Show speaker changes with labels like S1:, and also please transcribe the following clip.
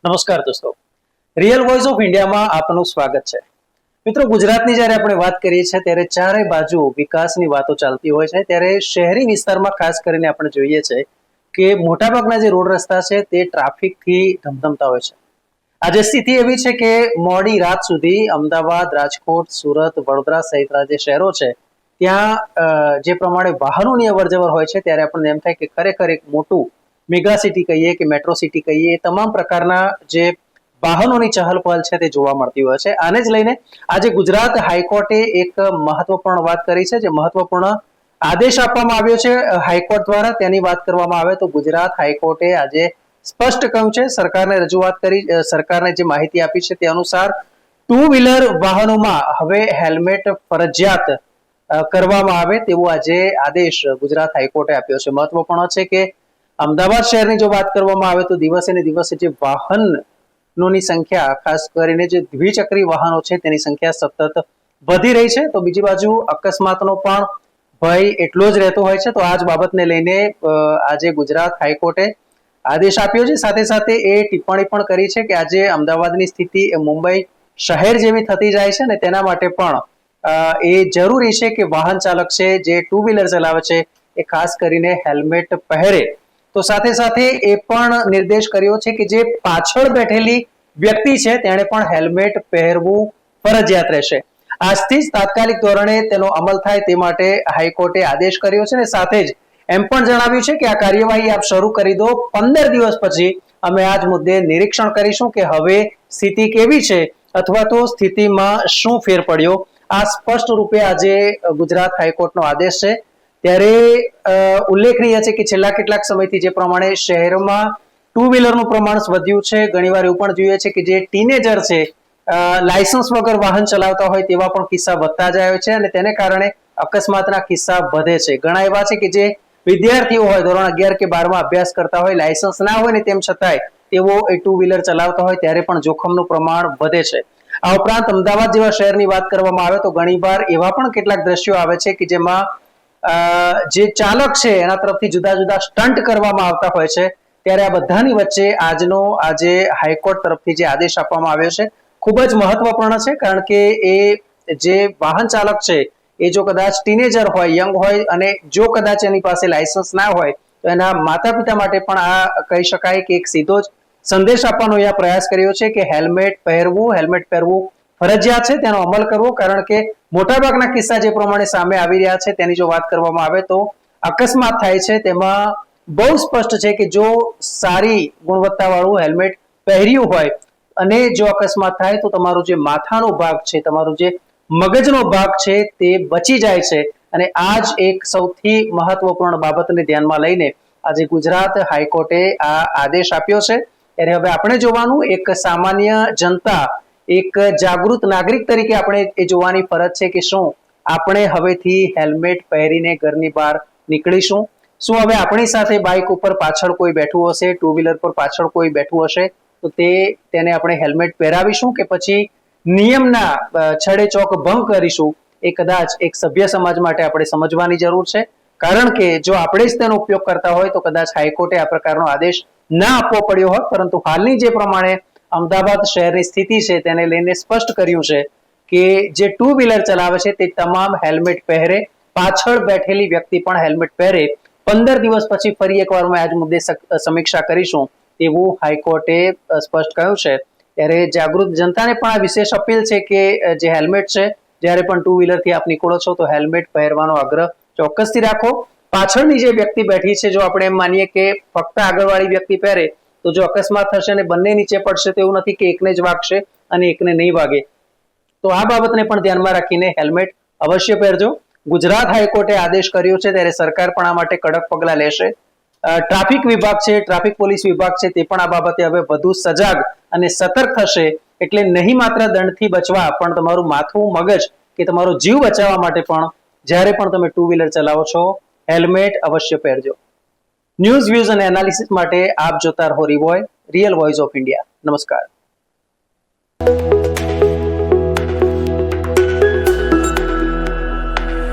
S1: નમસ્કાર દોસ્તો, real voice of ઇન્ડિયામાં આપનું સ્વાગત છે. મિત્રો, ગુજરાતની જ્યારે આપણે વાત કરીએ છીએ ત્યારે ચારે બાજુ વિકાસની વાતો ચાલતી હોય છે. ત્યારે શહેરી વિસ્તારમાં ખાસ કરીને આપણે જોઈએ છે કે મોટાભાગના જે રોડ રસ્તા છે તે ટ્રાફિકથી ધમધમતા હોય છે. આજે સ્થિતિ એવી છે કે મોડી રાત સુધી અમદાવાદ, રાજકોટ, સુરત, વડોદરા સહિતના જે શહેરો છે ત્યાં જે પ્રમાણે વાહનોની અવરજવર હોય છે ત્યારે આપણને એમ થાય કે ખરેખર એક મોટું મેગા સિટી કહીએ કે મેટ્રો સિટી કહીએ, એ તમામ પ્રકારના જે વાહનોની ચહલ પહલ છે તે જોવા મળતી હોય છે. આને જ લઈને આજે ગુજરાત હાઈકોર્ટે એક મહત્વપૂર્ણ વાત કરી છે, જે મહત્વપૂર્ણ આદેશ આપવામાં આવ્યો છે હાઈકોર્ટ દ્વારા. તેની વાત કરવામાં આવે તો ગુજરાત હાઈકોર્ટે આજે સ્પષ્ટ કહ્યું છે, સરકારને રજૂઆત કરી, સરકારને જે માહિતી આપી છે તે અનુસાર ટુ વ્હીલર વાહનોમાં હવે હેલ્મેટ ફરજિયાત કરવામાં આવે તેવો આજે આદેશ ગુજરાત હાઈકોર્ટે આપ્યો છે. મહત્વપૂર્ણ છે કે અમદાવાદ શહેરની જો વાત કરવામાં આવે તો દિવસે ને દિવસે જે વાહનોની સંખ્યા, ખાસ કરીને જે દ્વિચક્રી વાહનો છે તેની સંખ્યા સતત વધી રહી છે. તો બીજી બાજુ અકસ્માતનો પણ ભય એટલો જ રહેતો હોય છે. તો આ જ બાબતને લઈને આજે ગુજરાત હાઈકોર્ટે આદેશ આપ્યો છે. સાથે સાથે એ ટિપ્પણી પણ કરી છે કે આજે અમદાવાદની સ્થિતિ મુંબઈ શહેર જેવી થતી જાય છે ને તેના માટે પણ એ જરૂરી છે કે વાહન ચાલક છે જે ટુ વ્હીલર ચલાવે છે એ ખાસ કરીને હેલ્મેટ પહેરે. તો સાથે સાથે એ પણ નિર્દેશ કર્યો છે કે જે પાછળ બેઠેલી વ્યક્તિ છે તેણે પણ હેલ્મેટ પહેરવું ફરજિયાત રહેશે. આજથી જ તાત્કાલિક ધોરણે તેનો અમલ થાય તે માટે હાઈકોર્ટે આદેશ કર્યો છે. અને સાથે જ એમ પણ જણાવ્યું છે કે આ કાર્યવાહી આપ શરૂ કરી દો, 15 દિવસ પછી અમે આ જ મુદ્દે નિરીક્ષણ કરીશું કે હવે સ્થિતિ કેવી છે અથવા તો સ્થિતિમાં શું ફેર પડ્યો. આ સ્પષ્ટ રૂપે આજે ગુજરાત હાઈકોર્ટનો આદેશ છે. ત્યારે ઉલ્લેખનીય છે કે છેલ્લા કેટલાક સમયથી જે પ્રમાણે શહેરમાં ટુ વ્હીલરનું પ્રમાણ વધ્યું છે, ઘણીવાર એવું પણ જોઈએ છે કે જે ટીનેજર છે લાયસન્સ વગર વાહન ચલાવતા હોય તેવા પણ કિસ્સા વધતા જાય છે અને તેને કારણે અકસ્માતના કિસ્સા વધે છે. ઘણા એવા છે કે જે વિદ્યાર્થીઓ હોય, ધોરણ 11 કે 12માં અભ્યાસ કરતા હોય, લાયસન્સ ના હોય ને તેમ છતાંય તેઓ એ ટુ વ્હીલર ચલાવતા હોય ત્યારે પણ જોખમનું પ્રમાણ વધે છે. આ ઉપરાંત અમદાવાદ જેવા શહેરની વાત કરવામાં આવે તો ઘણીવાર એવા પણ કેટલાક દ્રશ્યો આવે છે કે જેમાં જે ચાલક છે એના તરફથી જુદા જુદા સ્ટન્ટ કરવામાં આવતા હોય છે. ત્યારે આ બધાની વચ્ચે આજે હાઈકોર્ટ તરફથી જે આદેશ આપવામાં આવ્યો છે ખૂબ જ મહત્વપૂર્ણ છે. કારણ કે એ જે વાહન ચાલક છે એ જો કદાચ ટીનેજર હોય, યંગ હોય અને જો કદાચ એની પાસે લાયસન્સ ના હોય તો એના માતા પિતા માટે પણ આ કહી શકાય કે એક સીધો જ સંદેશ આપવાનો અહીંયા પ્રયાસ કર્યો છે કે હેલ્મેટ પહેરવું ફરજિયાત છે, તેનો અમલ કરવો. કારણ કે મોટાભાગના કિસ્સા જે પ્રમાણે સામે આવી રહ્યા છે તેની જો વાત કરવામાં આવે તો અકસ્માત થાય છે તેમાં બહુ સ્પષ્ટ છે કે જો સારી ગુણવત્તાવાળું હેલ્મેટ પહેર્યું હોય અને જો અકસ્માત થાય તો તમારો જે માથાનો ભાગ છે, તમારો જે મગજનો ભાગ છે તે બચી જાય છે. અને આ જ એક સૌથી મહત્વપૂર્ણ બાબતને ધ્યાનમાં લઈને આજે ગુજરાત હાઈકોર્ટે આ આદેશ આપ્યો છે. ત્યારે હવે આપણે જોવાનું, એક સામાન્ય જનતા, એક જાગૃત નાગરિક તરીકે આપણે એ જોવાની ફરજ છે કે શું આપણે હવેથી હેલ્મેટ પહેરીને ઘરની બહાર નીકળીશું? શું હવે આપણી સાથે બાઇક ઉપર પાછળ કોઈ બેઠું હશે, ટુ વ્હીલર પર પાછળ કોઈ બેઠું હશે તો તેને આપણે હેલ્મેટ પહેરાવીશું કે પછી નિયમના છડે ચોક ભંગ કરીશું? એ કદાચ એક સભ્ય સમાજ માટે આપણે સમજવાની જરૂર છે. કારણ કે જો આપણે જ તેનો ઉપયોગ કરતા હોય તો કદાચ હાઈકોર્ટે આ પ્રકારનો આદેશ ના આપવો પડ્યો હોત. પરંતુ હાલની જે પ્રમાણે અમદાવાદ શહેરની સ્થિતિ છે તેને લઈને સ્પષ્ટ કર્યું છે કે જે ટુ વ્હીલર ચલાવે છે તે તમામ હેલ્મેટ પહેરે, પાછળ બેઠેલી વ્યક્તિ પણ હેલ્મેટ પહેરે. 15 દિવસ પછી ફરી એકવાર અમે આજ મુદ્દે સમીક્ષા કરીશું તેવું હાઈકોર્ટે સ્પષ્ટ કહ્યું છે. ત્યારે જાગૃત જનતાને પણ આ વિશેષ અપીલ છે કે જે હેલ્મેટ છે, જ્યારે પણ ટુ વ્હીલરથી આપ નીકળો છો તો હેલ્મેટ પહેરવાનો આગ્રહ ચોક્કસથી રાખો. પાછળની જે વ્યક્તિ બેઠી છે, જો આપણે એમ માનીએ કે ફક્ત આગળવાળી વ્યક્તિ પહેરે તો જો અકસ્માત થશે અને બંને નીચે પડશે તો એવું નથી કે એકને જ વાગશે અને એકને નહીં વાગે. તો આ બાબતને પણ ધ્યાનમાં રાખીને હેલ્મેટ અવશ્ય પહેરજો. ગુજરાત હાઈકોર્ટે આદેશ કર્યો છે ત્યારે સરકાર પણ આ માટે કડક પગલાં લેશે. ટ્રાફિક વિભાગ છે, ટ્રાફિક પોલીસ વિભાગ છે, તે પણ આ બાબતે હવે વધુ સજાગ અને સતર્ક થશે. એટલે નહીં માત્ર દંડથી બચવા પણ તમારું માથું, મગજ કે તમારો જીવ બચાવવા માટે પણ જ્યારે પણ તમે ટુ વ્હીલર ચલાવો છો હેલ્મેટ અવશ્ય પહેરજો. ન્યૂઝ, વ્યૂઝ અને એનાલિસિસ માટે આપ જોતા રહો રિયલ વોઇસ ઓફ ઇન્ડિયા. નમસ્કાર.